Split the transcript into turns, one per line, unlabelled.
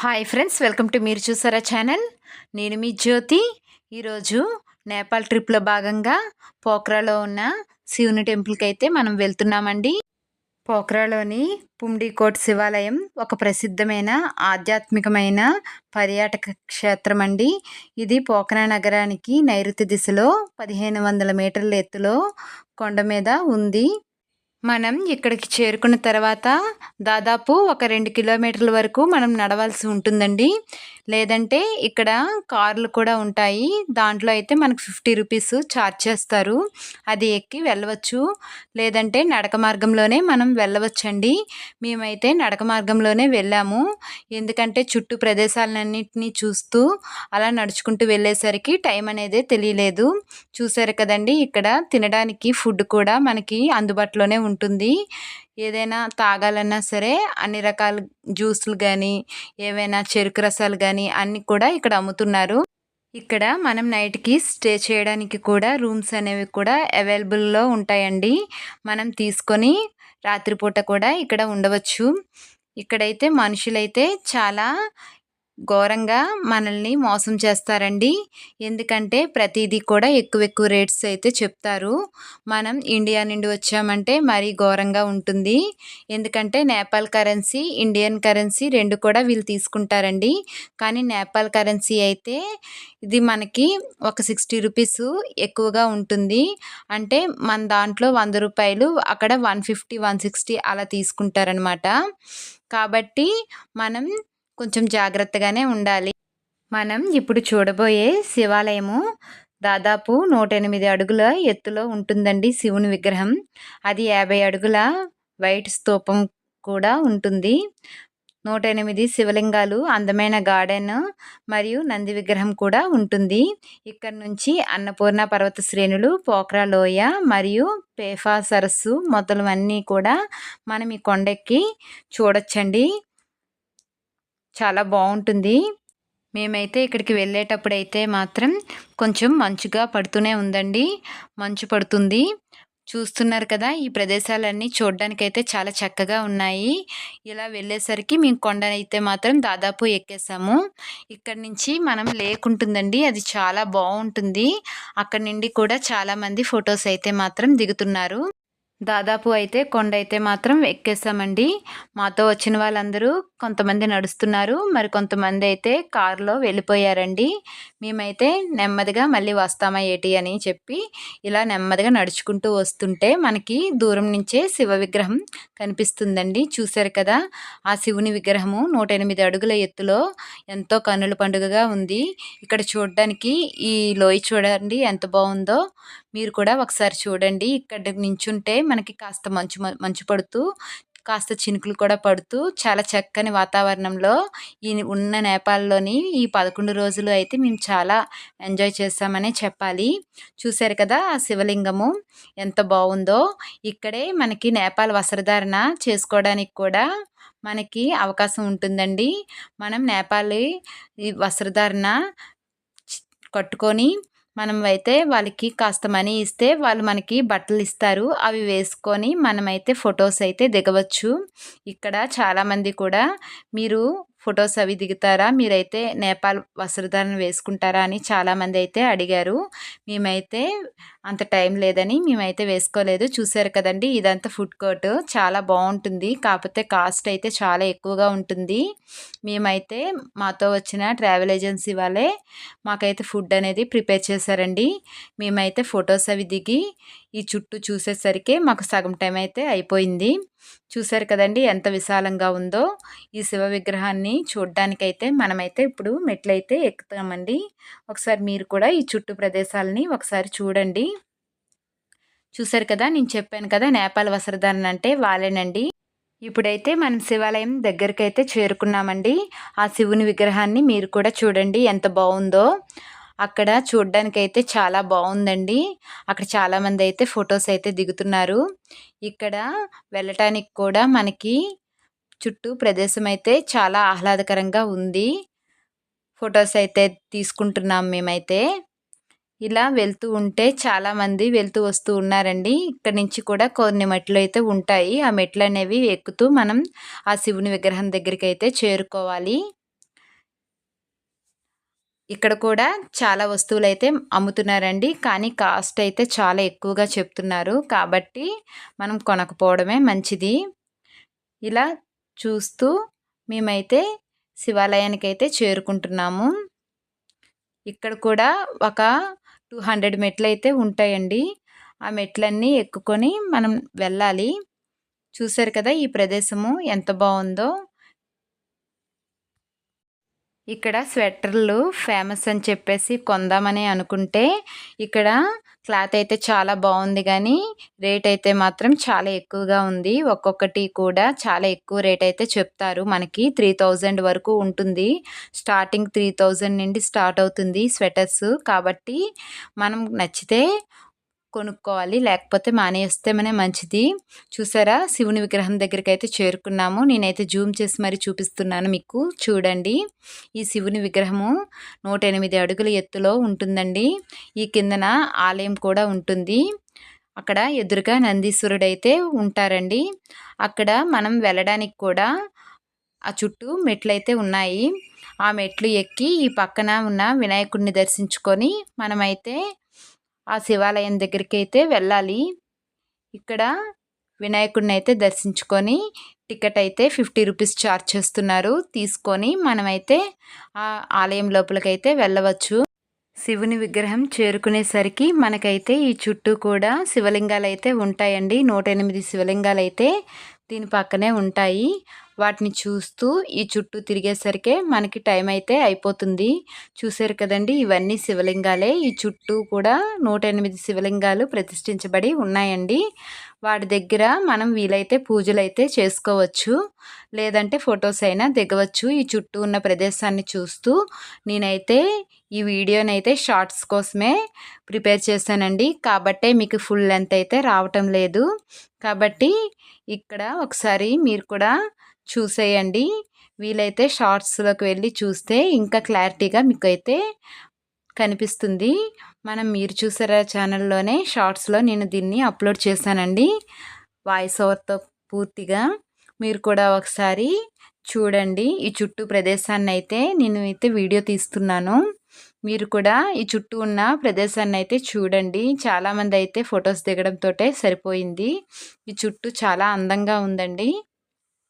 Hi friends, welcome to మీరు చూసారా channel. నేను మీ జ్యోతి. ఈరోజు నేపాల్ ట్రిప్లో భాగంగా పోఖ్రాలో ఉన్న శివుని టెంపుల్కి అయితే మనం వెళ్తున్నామండి. పోఖ్రాలోని పుండీకోట్ శివాలయం ఒక ప్రసిద్ధమైన ఆధ్యాత్మికమైన పర్యాటక క్షేత్రం అండి. ఇది పోఖ్రా నగరానికి నైరుతి దిశలో 1500 మీటర్ల ఎత్తులో కొండ మీద ఉంది. మనం ఇక్కడికి చేరుకున్న తర్వాత దాదాపు ఒక 2 కిలోమీటర్ల వరకు మనం నడవాల్సి ఉంటుందండి. లేదంటే ఇక్కడ కార్లు కూడా ఉంటాయి. దాంట్లో అయితే మనకు 50 రూపీస్ ఛార్జ్ చేస్తారు. అది ఎక్కి వెళ్ళవచ్చు. లేదంటే నడక మార్గంలోనే మనం వెళ్ళవచ్చండి. మేమైతే నడక మార్గంలోనే వెళ్ళాము. ఎందుకంటే చుట్టూ ప్రదేశాలన్నింటినీ చూస్తూ అలా నడుచుకుంటూ వెళ్ళేసరికి టైం అనేది తెలియలేదు. చూసారు కదండి, ఇక్కడ తినడానికి ఫుడ్ కూడా మనకి అందుబాటులోనే ఉంటుంది. ఏదైనా తాగాలన్నా సరే అన్ని రకాల జ్యూసులు కానీ ఏవైనా చెరుకు రసాలు కానీ అన్నీ కూడా ఇక్కడ అమ్ముతున్నారు. ఇక్కడ మనం నైట్కి స్టే చేయడానికి కూడా రూమ్స్ అనేవి కూడా అవైలబుల్లో ఉంటాయండి. మనం తీసుకొని రాత్రిపూట కూడా ఇక్కడ ఉండవచ్చు. ఇక్కడైతే మనుషులైతే చాలా ఘోరంగా మనల్ని మోసం చేస్తారండి. ఎందుకంటే ప్రతిదీ కూడా ఎక్కువ రేట్స్ అయితే చెప్తారు. మనం ఇండియా నుండి వచ్చామంటే మరీ ఘోరంగా ఉంటుంది. ఎందుకంటే నేపాల్ కరెన్సీ, ఇండియన్ కరెన్సీ 2 కూడా వీళ్ళు తీసుకుంటారండి. కానీ నేపాల్ కరెన్సీ అయితే ఇది మనకి ఒక 60 రూపీస్ ఎక్కువగా ఉంటుంది. అంటే మన దాంట్లో 100 రూపాయలు, అక్కడ 150, 160 అలా తీసుకుంటారనమాట. కాబట్టి మనం కొంచెం జాగ్రత్తగానే ఉండాలి. మనం ఇప్పుడు చూడబోయే శివాలయము దాదాపు 108 అడుగుల ఎత్తులో ఉంటుందండి శివుని విగ్రహం. అది 50 అడుగుల వైట్ స్తూపం కూడా ఉంటుంది. 108 శివలింగాలు, అందమైన గార్డెన్ మరియు నంది విగ్రహం కూడా ఉంటుంది. ఇక్కడ నుంచి అన్నపూర్ణ పర్వత శ్రేణులు, పోఖ్రా లోయ మరియు పేఫా సరస్సు మొదలవన్నీ కూడా మనం ఈ కొండెక్కి చూడొచ్చండి. చాలా బాగుంటుంది. మేమైతే ఇక్కడికి వెళ్ళేటప్పుడైతే మాత్రం కొంచెం మంచుగా పడుతూనే ఉందండి. మంచు పడుతుంది. చూస్తున్నారు కదా, ఈ ప్రదేశాలన్నీ చూడడానికైతే చాలా చక్కగా ఉన్నాయి. ఇలా వెళ్ళేసరికి మేము కొండ అయితే మాత్రం దాదాపు ఎక్కేసాము. ఇక్కడ నుంచి మనం లేక్ ఉంటుందండి, అది చాలా బాగుంటుంది. అక్కడ నుండి కూడా చాలామంది ఫొటోస్ అయితే మాత్రం దిగుతున్నారు. దాదాపు అయితే కొండ అయితే మాత్రం ఎక్కేసామండి. మాతో వచ్చిన వాళ్ళందరూ కొంతమంది నడుస్తున్నారు, మరి కొంతమంది అయితే కారులో వెళ్ళిపోయారండి. మేమైతే నెమ్మదిగా మళ్ళీ వస్తామా ఏటి అని చెప్పి ఇలా నెమ్మదిగా నడుచుకుంటూ వస్తుంటే మనకి దూరం నుంచే శివ విగ్రహం కనిపిస్తుందండి. చూశారు కదా, ఆ శివుని విగ్రహము 108 అడుగుల ఎత్తులో ఎంతో కన్నుల పండుగగా ఉంది. ఇక్కడ చూడడానికి ఈ లోయ చూడండి ఎంత బాగుందో. మీరు కూడా ఒకసారి చూడండి. ఇక్కడ నించుంటే మనకి కాస్త మంచు పడుతూ, కాస్త చినుకులు కూడా పడుతూ చాలా చక్కని వాతావరణంలో ఈ ఉన్న నేపాల్లోని ఈ 11 రోజులు అయితే మేము చాలా ఎంజాయ్ చేసామనే చెప్పాలి. చూశారు కదా ఆ శివలింగము ఎంత బాగుందో. ఇక్కడే మనకి నేపాల్ వస్త్రధారణ చేసుకోవడానికి కూడా మనకి అవకాశం ఉంటుందండి. మనం నేపాల్ ఈ వస్త్రధారణ కట్టుకొని మనం అయితే వాళ్ళకి కాస్త మనీ ఇస్తే వాళ్ళు మనకి బట్టలు ఇస్తారు. అవి వేసుకొని మనమైతే ఫొటోస్ అయితే దిగవచ్చు. ఇక్కడ చాలామంది కూడా మీరు ఫొటోస్ అవి దిగుతారా, మీరైతే నేపాల్ వస్త్రధారణ వేసుకుంటారా అని చాలామంది అయితే అడిగారు. మేమైతే అంత టైం లేదని మేమైతే వేసుకోలేదు. చూసారు కదండి, ఇదంతా ఫుడ్ కోర్ట్ చాలా బాగుంటుంది. కాకపోతే కాస్ట్ అయితే చాలా ఎక్కువగా ఉంటుంది. మేమైతే మాతో వచ్చిన ట్రావెల్ ఏజెన్సీ వాళ్ళే మాకైతే ఫుడ్ అనేది ప్రిపేర్ చేశారండి. మేమైతే ఫొటోస్ అవి దిగి ఈ చుట్టూ చూసేసరికి మాకు సగం టైం అయితే అయిపోయింది. చూశారు కదండి ఎంత విశాలంగా ఉందో. ఈ శివ విగ్రహాన్ని చూడ్డానికైతే మనమైతే ఇప్పుడు మెట్లయితే ఎక్కుతామండి. ఒకసారి మీరు కూడా ఈ చుట్టూ ప్రదేశాలని ఒకసారి చూడండి. చూశారు కదా, నేను చెప్పాను కదా నేపాల్ వస్త్రధారణ అంటే వాళ్ళేనండి. ఇప్పుడైతే మనం శివాలయం దగ్గరకైతే చేరుకున్నామండి. ఆ శివుని విగ్రహాన్ని మీరు కూడా చూడండి ఎంత బాగుందో. అక్కడ చూడ్డానికైతే చాలా బాగుందండి. అక్కడ చాలామంది అయితే ఫొటోస్ అయితే దిగుతున్నారు. ఇక్కడ వెళ్ళటానికి కూడా మనకి చుట్టూ ప్రదేశం అయితే చాలా ఆహ్లాదకరంగా ఉంది. ఫొటోస్ అయితే తీసుకుంటున్నాం మేమైతే. ఇలా వెళ్తూ ఉంటే చాలామంది వెళ్తూ వస్తూ ఉన్నారండి. ఇక్కడ నుంచి కూడా కొన్ని మెట్లు అయితే ఉంటాయి. ఆ మెట్లు అనేవి ఎక్కుతూ మనం ఆ శివుని విగ్రహం దగ్గరికి అయితే చేరుకోవాలి. ఇక్కడ కూడా చాలా వస్తువులైతే అమ్ముతున్నారండి. కానీ కాస్ట్ అయితే చాలా ఎక్కువగా చెప్తున్నారు. కాబట్టి మనం కొనకపోవడమే మంచిది. ఇలా చూస్తూ మేమైతే శివాలయానికైతే చేరుకుంటున్నాము. ఇక్కడ కూడా ఒక 200 మెట్లయితే ఉంటాయండి. ఆ మెట్లన్నీ ఎక్కుకొని మనం వెళ్ళాలి. చూసారు కదా ఈ ప్రదేశము ఎంత బావుందో. ఇక్కడ స్వెటర్లు ఫేమస్ అని చెప్పేసి కొందామని అనుకుంటే, ఇక్కడ క్లాత్ అయితే చాలా బావుంది గానీ, రేట్ అయితే మాత్రం చాలా ఎక్కువగా ఉంది. ఒక్కొక్కటి కూడా చాలా ఎక్కువ రేట్ అయితే చెప్తారు మనకి. 3000 వరకు ఉంటుంది. స్టార్టింగ్ 3000 నుండి స్టార్ట్ అవుతుంది స్వెటర్స్. కాబట్టి మనం నచ్చితే కొనుక్కోవాలి. లేకపోతే మానేస్తే మంచిది. చూసారా శివుని విగ్రహం దగ్గరికైతే చేరుకున్నాము. నేనైతే జూమ్ చేసి మరి చూపిస్తున్నాను మీకు. చూడండి. ఈ శివుని విగ్రహము 108 అడుగుల ఎత్తులో ఉంటుందండి. ఈ కిందన ఆలయం కూడా ఉంటుంది. అక్కడ ఎదురుగా నందీశ్వరుడైతే ఉంటారండి. అక్కడ మనం వెళ్ళడానికి కూడా ఆ చుట్టూ మెట్లయితే ఉన్నాయి. ఆ మెట్లు ఎక్కి ఈ పక్కన ఉన్న వినాయకుడిని దర్శించుకొని మనమైతే ఆ శివాలయం దగ్గరికైతే వెళ్ళాలి. ఇక్కడ వినాయకుడినైతే దర్శించుకొని టికెట్ అయితే 50 రూపీస్ ఛార్జ్ చేస్తున్నారు. తీసుకొని మనమైతే ఆ ఆలయం లోపలికైతే వెళ్ళవచ్చు. శివుని విగ్రహం చేరుకునేసరికి మనకైతే ఈ చుట్టూ కూడా శివలింగాలైతే ఉంటాయండి. 108 శివలింగాలైతే దీని పక్కనే ఉంటాయి. వాటిని చూస్తూ ఈ చుట్టూ తిరిగేసరికే మనకి టైం అయితే అయిపోతుంది. చూసారు కదండి ఇవన్నీ శివలింగాలే. ఈ చుట్టూ కూడా 108 శివలింగాలు ప్రతిష్ఠించబడి ఉన్నాయండి. వాటి దగ్గర మనం వీలైతే పూజలైతే చేసుకోవచ్చు. లేదంటే ఫొటోస్ అయినా దిగవచ్చు. ఈ చుట్టూ ఉన్న ప్రదేశాన్ని చూస్తూ నేనైతే ఈ వీడియోనైతే షార్ట్స్ కోసమే ప్రిపేర్ చేశానండి. కాబట్టే మీకు ఫుల్ లెంత్ అయితే రావటం లేదు. కాబట్టి ఇక్కడ ఒకసారి మీరు కూడా చూసేయండి. వీలైతే షార్ట్స్‌లోకి వెళ్ళి చూస్తే ఇంకా క్లారిటీగా మీకైతే కనిపిస్తుంది. మీరు చూసారా ఛానల్‌లోనే షార్ట్స్‌లో నేను దీన్ని అప్లోడ్ చేశానండి. వాయిస్ ఓవర్‌తో పూర్తిగా. మీరు కూడా ఒకసారి చూడండి. ఈ చుట్టూ ప్రదేశాన్నైతే నేనైతే వీడియో తీస్తున్నాను. మీరు కూడా ఈ చుట్టూ ఉన్న ప్రదేశాన్నైతే చూడండి. చాలామంది అయితే ఫొటోస్ దిగడంతోటే సరిపోయింది. ఈ చుట్టూ చాలా అందంగా ఉందండి.